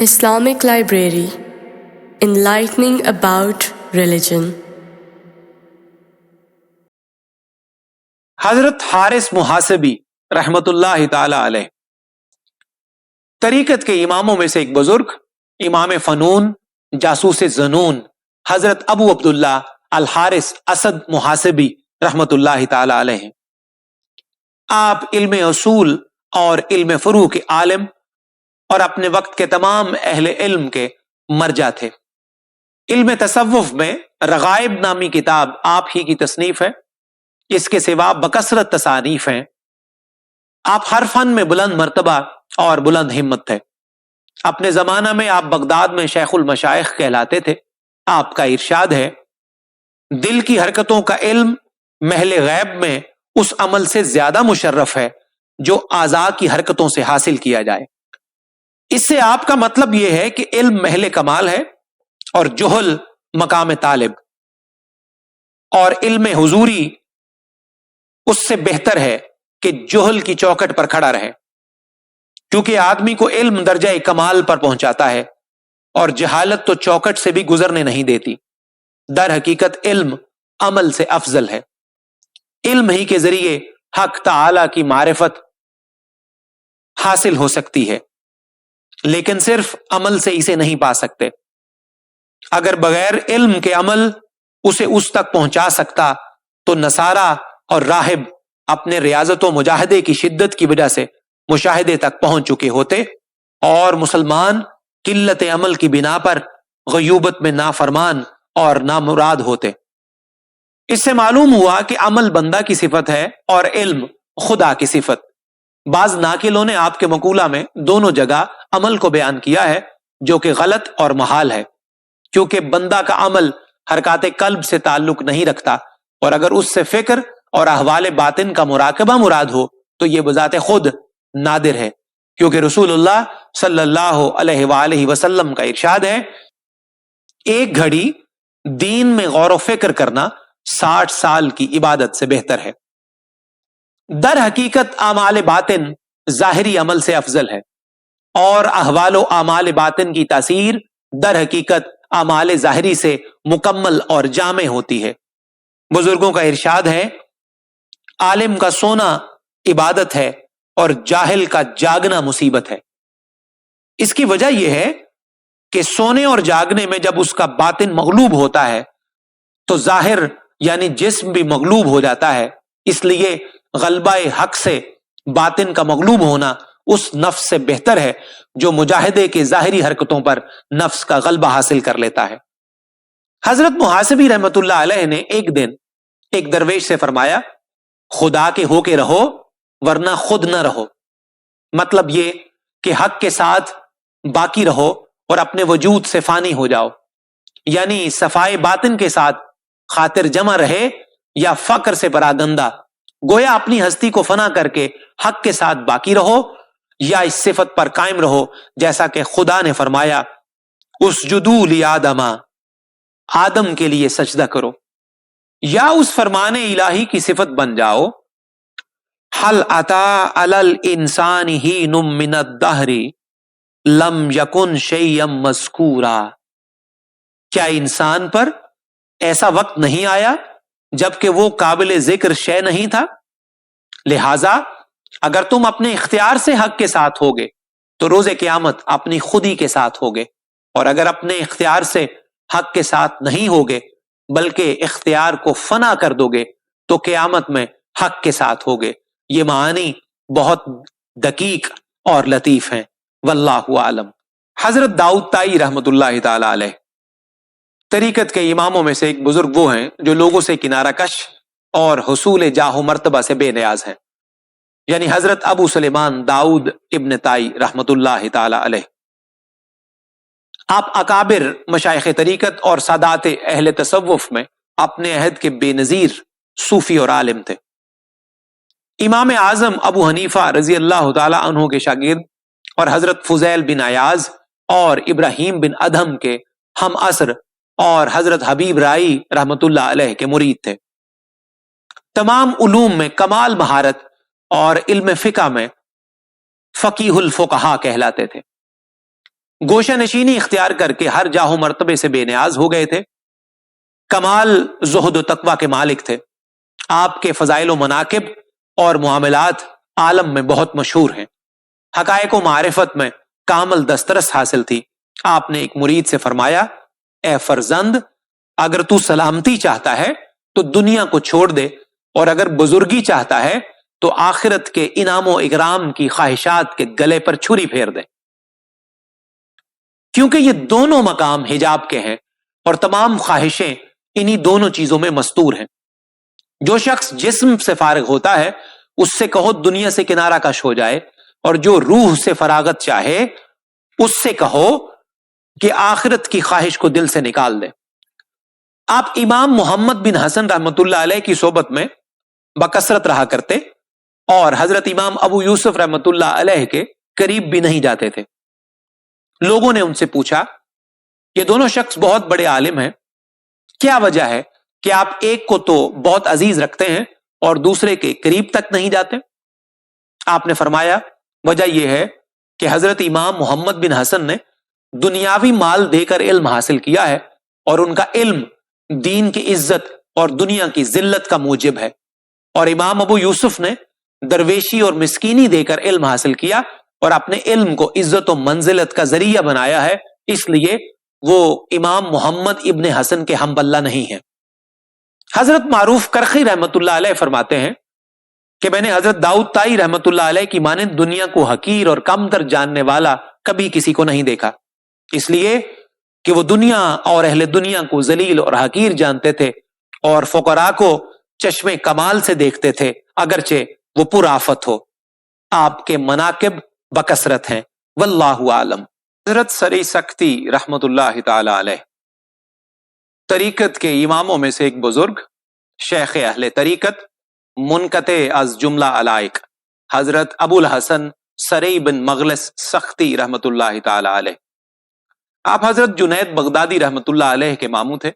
Islamic Library, enlightening about religion. حضرت حارث محاسبی رحمت اللہ تعالی علیہ طریقت کے اماموں میں سے ایک بزرگ، امام فنون، جاسوس ظنون، حضرت ابو عبداللہ الحارث اسد محاسبی رحمت اللہ تعالی علیہ۔ آپ علم اصول اور علم فروع کے عالم اور اپنے وقت کے تمام اہل علم کے مرجع تھے۔ علم تصوف میں رغائب نامی کتاب آپ ہی کی تصنیف ہے، اس کے سوا بکثرت تصانیف ہیں۔ آپ ہر فن میں بلند مرتبہ اور بلند ہمت تھے۔ اپنے زمانہ میں آپ بغداد میں شیخ المشائخ کہلاتے تھے۔ آپ کا ارشاد ہے، دل کی حرکتوں کا علم محل غیب میں اس عمل سے زیادہ مشرف ہے جو اعضاء کی حرکتوں سے حاصل کیا جائے۔ اس سے آپ کا مطلب یہ ہے کہ علم محل کمال ہے اور جہل مقام طالب، اور علم حضوری اس سے بہتر ہے کہ جہل کی چوکھٹ پر کھڑا رہے، کیونکہ آدمی کو علم درجہ کمال پر پہنچاتا ہے اور جہالت تو چوکھٹ سے بھی گزرنے نہیں دیتی۔ در حقیقت علم عمل سے افضل ہے۔ علم ہی کے ذریعے حق تعالی کی معرفت حاصل ہو سکتی ہے، لیکن صرف عمل سے اسے نہیں پا سکتے۔ اگر بغیر علم کے عمل اسے اس تک پہنچا سکتا تو نصارہ اور راہب اپنے ریاضت و مجاہدے کی شدت کی وجہ سے مشاہدے تک پہنچ چکے ہوتے، اور مسلمان قلت عمل کی بنا پر غیوبت میں نافرمان اور نامراد ہوتے۔ اس سے معلوم ہوا کہ عمل بندہ کی صفت ہے اور علم خدا کی صفت۔ بعض ناقلوں نے آپ کے مقولہ میں دونوں جگہ عمل کو بیان کیا ہے، جو کہ غلط اور محال ہے، کیونکہ بندہ کا عمل حرکات قلب سے تعلق نہیں رکھتا، اور اگر اس سے فکر اور احوال باطن کا مراقبہ مراد ہو تو یہ بذات خود نادر ہے، کیونکہ رسول اللہ صلی اللہ علیہ وآلہ وسلم کا ارشاد ہے، ایک گھڑی دین میں غور و فکر کرنا 60 سال کی عبادت سے بہتر ہے۔ در حقیقت اعمال باطن ظاہری عمل سے افضل ہے، اور احوال و اعمال باطن کی تاثیر در حقیقت اعمال ظاہری سے مکمل اور جامع ہوتی ہے۔ بزرگوں کا ارشاد ہے، عالم کا سونا عبادت ہے اور جاہل کا جاگنا مصیبت ہے۔ اس کی وجہ یہ ہے کہ سونے اور جاگنے میں جب اس کا باطن مغلوب ہوتا ہے تو ظاہر یعنی جسم بھی مغلوب ہو جاتا ہے، اس لیے غلبہ حق سے باطن کا مغلوب ہونا اس نفس سے بہتر ہے جو مجاہدے کے ظاہری حرکتوں پر نفس کا غلبہ حاصل کر لیتا ہے۔ حضرت محاسبی رحمت اللہ علیہ نے ایک دن ایک درویش سے فرمایا، خدا کے ہو کے رہو ورنہ خود نہ رہو۔ مطلب یہ کہ حق کے ساتھ باقی رہو اور اپنے وجود سے فانی ہو جاؤ، یعنی صفائے باطن کے ساتھ خاطر جمع رہے یا فقر سے پراگندہ، گویا اپنی ہستی کو فنا کر کے حق کے ساتھ باقی رہو، یا اس صفت پر قائم رہو جیسا کہ خدا نے فرمایا، اسجدوا لآدم، آدم کے لیے سجدہ کرو، یا اس فرمان الہی کی صفت بن جاؤ، حل اتی علی الانسان حین من الدہر لم یکن شیئا مذکورا، کیا انسان پر ایسا وقت نہیں آیا جبکہ وہ قابل ذکر شے نہیں تھا؟ لہذا اگر تم اپنے اختیار سے حق کے ساتھ ہوگے تو روز قیامت اپنی خودی کے ساتھ ہوگے، اور اگر اپنے اختیار سے حق کے ساتھ نہیں ہوگے بلکہ اختیار کو فنا کر دو گے تو قیامت میں حق کے ساتھ ہوگے۔ یہ معانی بہت دقیق اور لطیف ہیں، واللہ عالم۔ حضرت داؤد طائی رحمت اللہ تعالی علیہ طریقت کے اماموں میں سے ایک بزرگ وہ ہیں جو لوگوں سے کنارہ کش اور حصول جاہ و مرتبہ سے بے نیاز ہیں، یعنی حضرت ابو سلیمان داؤد ابن طائی رحمت اللہ تعالی علیہ۔ آپ اکابر مشائخ طریقت اور سادات اہل تصوف میں اپنے عہد کے بے نظیر صوفی اور عالم تھے۔ امام اعظم ابو حنیفہ رضی اللہ تعالی عنہ کے شاگرد اور حضرت فضیل بن عیاض اور ابراہیم بن ادہم کے ہم عصر اور حضرت حبیب رائی رحمت اللہ علیہ کے مرید تھے۔ تمام علوم میں کمال مہارت اور علم فقہ میں فقیہ الفقہا کہلاتے تھے۔ گوشہ نشینی اختیار کر کے ہر جاہ و مرتبے سے بے نیاز ہو گئے تھے، کمال زہد و تقوی کے مالک تھے، آپ کے فضائل و مناقب اور معاملات عالم میں بہت مشہور ہیں، حقائق و معرفت میں کامل دسترس حاصل تھی۔ آپ نے ایک مرید سے فرمایا، اے فرزند، اگر تو سلامتی چاہتا ہے تو دنیا کو چھوڑ دے، اور اگر بزرگی چاہتا ہے تو آخرت کے انعام و اکرام کی خواہشات کے گلے پر چھری پھیر دے، کیونکہ یہ دونوں مقام حجاب کے ہیں اور تمام خواہشیں انہی دونوں چیزوں میں مستور ہیں۔ جو شخص جسم سے فارغ ہوتا ہے اس سے کہو دنیا سے کنارہ کش ہو جائے، اور جو روح سے فراغت چاہے اس سے کہو کہ آخرت کی خواہش کو دل سے نکال دے۔ آپ امام محمد بن حسن رحمت اللہ علیہ کی صحبت میں بکثرت رہا کرتے اور حضرت امام ابو یوسف رحمت اللہ علیہ کے قریب بھی نہیں جاتے تھے۔ لوگوں نے ان سے پوچھا، یہ دونوں شخص بہت بڑے عالم ہیں، کیا وجہ ہے کہ آپ ایک کو تو بہت عزیز رکھتے ہیں اور دوسرے کے قریب تک نہیں جاتے؟ آپ نے فرمایا، وجہ یہ ہے کہ حضرت امام محمد بن حسن نے دنیاوی مال دے کر علم حاصل کیا ہے، اور ان کا علم دین کی عزت اور دنیا کی ذلت کا موجب ہے، اور امام ابو یوسف نے درویشی اور مسکینی دے کر علم حاصل کیا اور اپنے علم کو عزت و منزلت کا ذریعہ بنایا ہے، اس لیے وہ امام محمد ابن حسن کے ہم بلہ نہیں ہیں۔ حضرت معروف کرخی رحمت اللہ علیہ فرماتے ہیں کہ میں نے حضرت داؤد طائی رحمت اللہ علیہ کی مانند دنیا کو حقیر اور کم تر جاننے والا کبھی کسی کو نہیں دیکھا، اس لیے کہ وہ دنیا اور اہل دنیا کو ذلیل اور حقیر جانتے تھے اور فقراء کو چشمے کمال سے دیکھتے تھے، اگرچہ وہ پر آفت ہو۔ آپ کے مناقب بکثرت ہیں، واللہ عالم۔ حضرت سری سکتی رحمت اللہ تعالی علیہ طریقت کے اماموں میں سے ایک بزرگ، شیخ اہل طریقت، منقطع از جملہ علائق، حضرت ابو الحسن سری بن مغلس سختی رحمت اللہ تعالی علیہ۔ آپ حضرت جنید بغدادی رحمت اللہ علیہ کے ماموں تھے۔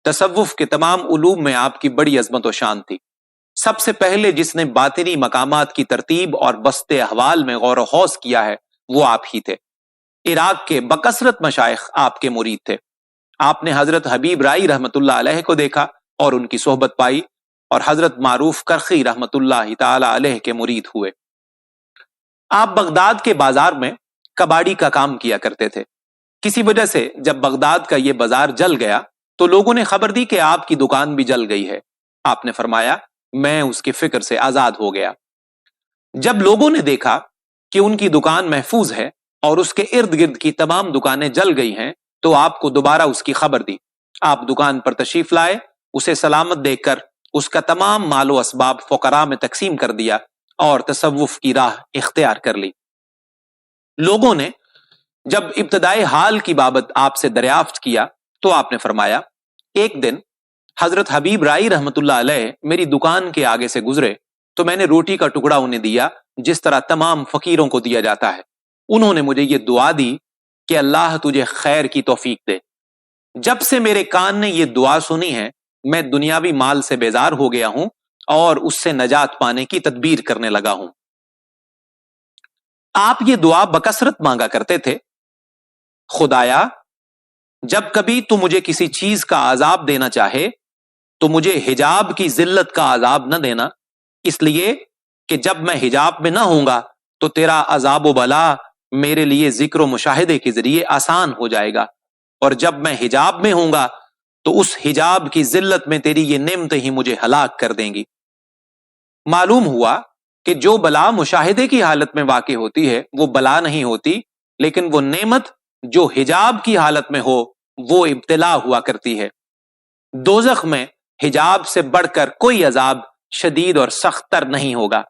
تصوف کے تمام علوم میں آپ کی بڑی عظمت و شان تھی۔ سب سے پہلے جس نے باطنی مقامات کی ترتیب اور بسط احوال میں غور و خوض کیا ہے وہ آپ ہی تھے۔ عراق کے بکثرت مشائخ آپ کے مرید تھے۔ آپ نے حضرت حبیب رائی رحمت اللہ علیہ کو دیکھا اور ان کی صحبت پائی، اور حضرت معروف کرخی رحمت اللہ تعالی علیہ کے مرید ہوئے۔ آپ بغداد کے بازار میں کباڑی کا کام کیا کرتے تھے۔ کسی وجہ سے جب بغداد کا یہ بازار جل گیا تو لوگوں نے خبر دی کہ آپ کی دکان بھی جل گئی ہے۔ آپ نے فرمایا، میں اس کی فکر سے آزاد ہو گیا۔ جب لوگوں نے دیکھا کہ ان کی دکان محفوظ ہے اور اس کے ارد گرد کی تمام دکانیں جل گئی ہیں تو آپ کو دوبارہ اس کی خبر دی۔ آپ دکان پر تشریف لائے، اسے سلامت دیکھ کر اس کا تمام مال و اسباب فقراء میں تقسیم کر دیا اور تصوف کی راہ اختیار کر لی۔ لوگوں نے جب ابتدائی حال کی بابت آپ سے دریافت کیا تو آپ نے فرمایا، ایک دن حضرت حبیب رائی رحمت اللہ علیہ میری دکان کے آگے سے گزرے تو میں نے روٹی کا ٹکڑا انہیں دیا جس طرح تمام فقیروں کو دیا جاتا ہے۔ انہوں نے مجھے یہ دعا دی کہ اللہ تجھے خیر کی توفیق دے۔ جب سے میرے کان نے یہ دعا سنی ہے میں دنیاوی مال سے بیزار ہو گیا ہوں اور اس سے نجات پانے کی تدبیر کرنے لگا ہوں۔ آپ یہ دعا بکثرت مانگا کرتے تھے، خدایا جب کبھی تو مجھے کسی چیز کا عذاب دینا چاہے تو مجھے حجاب کی ذلت کا عذاب نہ دینا، اس لیے کہ جب میں حجاب میں نہ ہوں گا تو تیرا عذاب و بلا میرے لیے ذکر و مشاہدے کے ذریعے آسان ہو جائے گا، اور جب میں حجاب میں ہوں گا تو اس حجاب کی ذلت میں تیری یہ نعمتیں ہی مجھے ہلاک کر دیں گی۔ معلوم ہوا کہ جو بلا مشاہدے کی حالت میں واقع ہوتی ہے وہ بلا نہیں ہوتی، لیکن وہ نعمت جو حجاب کی حالت میں ہو وہ ابتلا ہوا کرتی ہے۔ دوزخ میں حجاب سے بڑھ کر کوئی عذاب شدید اور سخت تر نہیں ہوگا،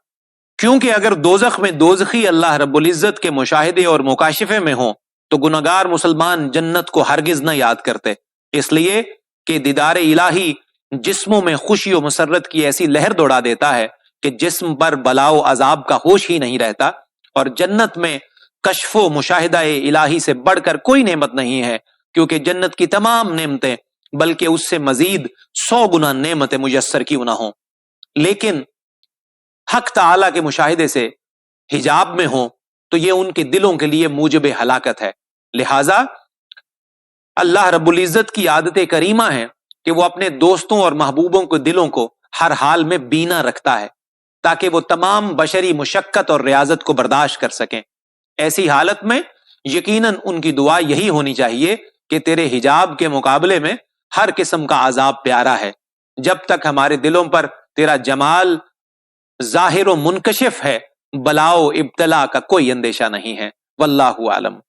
کیونکہ اگر دوزخ میں دوزخی اللہ رب العزت کے مشاہدے اور مکاشفے میں ہوں تو گناہگار مسلمان جنت کو ہرگز نہ یاد کرتے، اس لیے کہ دیدار الہی جسموں میں خوشی و مسرت کی ایسی لہر دوڑا دیتا ہے کہ جسم پر بلا و عذاب کا ہوش ہی نہیں رہتا، اور جنت میں کشف و مشاہدہ الہی سے بڑھ کر کوئی نعمت نہیں ہے، کیونکہ جنت کی تمام نعمتیں بلکہ اس سے مزید 100 گنا نعمتیں میسر کیوں نہ ہوں، لیکن حق تعالی کے مشاہدے سے حجاب میں ہوں تو یہ ان کے دلوں کے لیے موجب ہلاکت ہے۔ لہذا اللہ رب العزت کی عادت کریمہ ہے کہ وہ اپنے دوستوں اور محبوبوں کے دلوں کو ہر حال میں بینا رکھتا ہے تاکہ وہ تمام بشری مشقت اور ریاضت کو برداشت کر سکیں۔ ایسی حالت میں یقیناً ان کی دعا یہی ہونی چاہیے کہ تیرے حجاب کے مقابلے میں ہر قسم کا عذاب پیارا ہے، جب تک ہمارے دلوں پر تیرا جمال ظاہر و منکشف ہے، بلا و ابتلا کا کوئی اندیشہ نہیں ہے۔ واللہ عالم۔